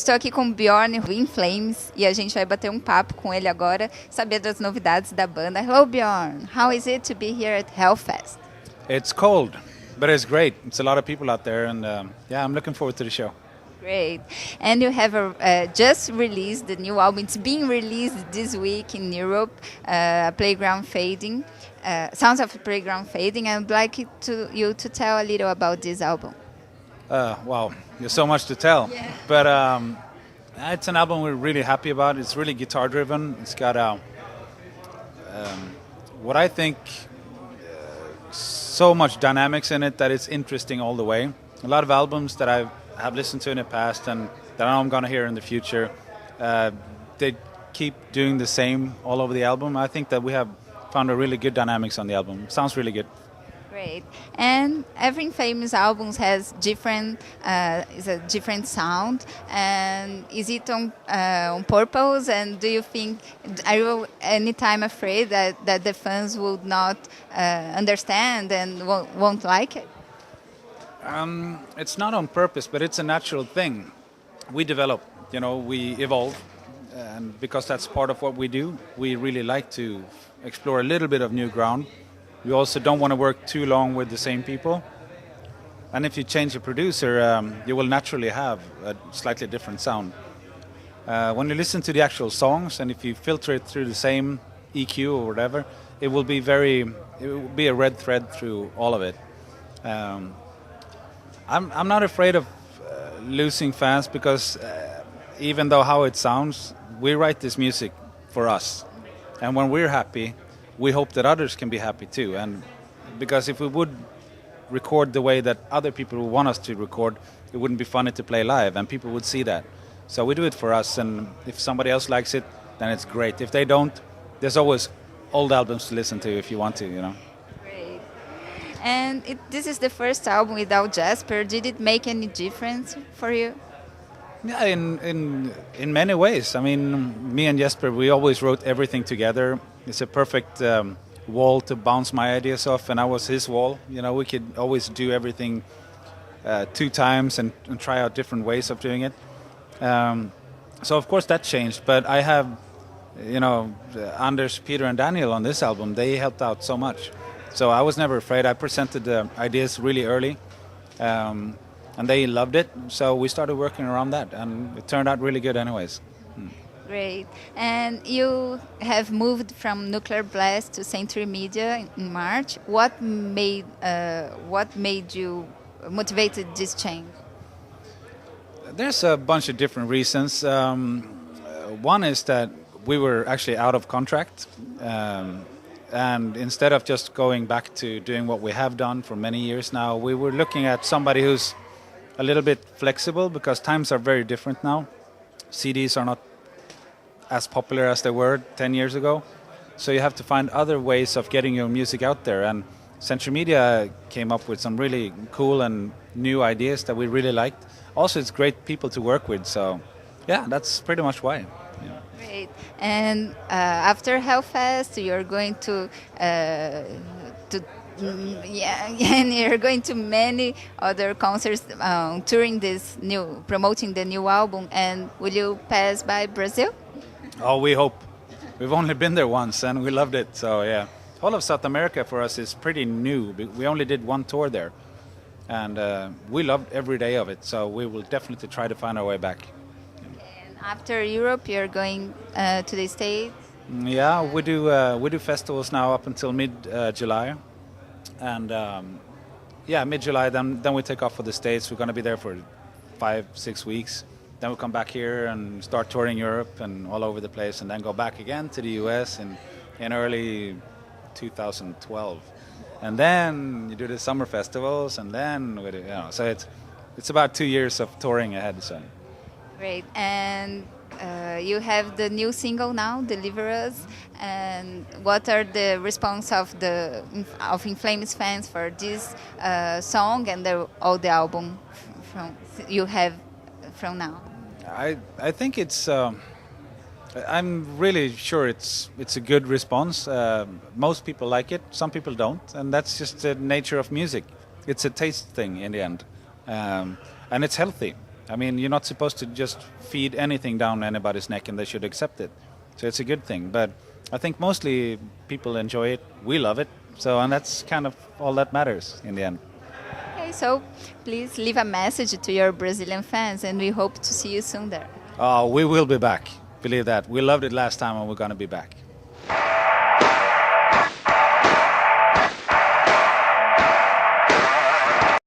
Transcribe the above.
Estou aqui com o Bjorn do INFLAMES e a gente vai bater um papo com ele agora, saber das novidades da banda. Hello Bjorn, how is it to be here at Hellfest? It's cold, but it's great. It's a lot of people out there, and yeah, I'm looking forward to the show. Great. And you have just released the new album. It's being released this week in Europe, Playground Fading. Sounds of Playground Fading. I'd like you to tell a little about this album. Wow, there's so much to tell. Yeah. But it's an album we're really happy about. It's really guitar driven. It's got what I think so much dynamics in it that it's interesting all the way. A lot of albums that I have listened to in the past and that I know I'm going to hear in the future, they keep doing the same all over the album. I think that we have found a really good dynamics on the album. It sounds really good. Great. And every INFLAMES album has is a different sound. And is it on purpose? And do you think, are you anytime afraid that the fans would not understand and won't like it? It's not on purpose, but it's a natural thing. We develop, we evolve. And because that's part of what we do, we really like to explore a little bit of new ground. We also don't want to work too long with the same people. And if you change a producer, you will naturally have a slightly different sound. When you listen to the actual songs, and if you filter it through the same EQ or whatever, it will be a red thread through all of it. I'm not afraid of losing fans because even though how it sounds, we write this music for us. And when we're happy, we hope that others can be happy too. And because if we would record the way that other people would want us to record, it wouldn't be funny to play live and people would see that. So we do it for us, and if somebody else likes it, then it's great. If they don't, there's always old albums to listen to if you want to, Great. And this is the first album without Jesper. Did it make any difference for you? Yeah, in many ways. I mean, me and Jesper, we always wrote everything together. It's a perfect wall to bounce my ideas off, and I was his wall. We could always do everything 2 times and try out different ways of doing it. So of course that changed, but I have, Anders, Peter, and Daniel on this album. They helped out so much, so I was never afraid. I presented the ideas really early. And they loved it, so we started working around that, and it turned out really good anyways. Great. And you have moved from Nuclear Blast to Entre Media in March. What made you motivated this change? There's a bunch of different reasons. One is that we were actually out of contract, and instead of just going back to doing what we have done for many years now, we were looking at somebody who's a little bit flexible because times are very different now. CDs are not as popular as they were 10 years ago. So you have to find other ways of getting your music out there. And Century Media came up with some really cool and new ideas that we really liked. Also, it's great people to work with. So yeah, that's pretty much why. Yeah. Great. And after Hellfest, you're going to and you're going to many other concerts, promoting the new album. And will you pass by Brazil? Oh, we hope. We've only been there once and we loved it. So yeah, all of South America for us is pretty new. We only did 1 tour there, and we loved every day of it. So we will definitely try to find our way back. And after Europe, you're going to the States? Yeah, we do festivals now up until mid-July. And mid-July, then we take off for the States. We're going to be there for 5-6 weeks. Then we'll come back here and start touring Europe and all over the place, and then go back again to the US in early 2012. And then you do the summer festivals, and then so it's about 2 years of touring ahead. So. Great. And you have the new single now, Deliver Us. And what are the response of INFLAMES fans for this song and all the album you have from now? I think it's. I'm really sure it's a good response. Most people like it. Some people don't, and that's just the nature of music. It's a taste thing in the end, and it's healthy. I mean, you're not supposed to just feed anything down anybody's neck and they should accept it. So it's a good thing. But I think mostly people enjoy it. We love it. So, and that's kind of all that matters in the end. Okay, so please leave a message to your Brazilian fans, and we hope to see you soon there. We will be back. Believe that. We loved it last time and we're going to be back.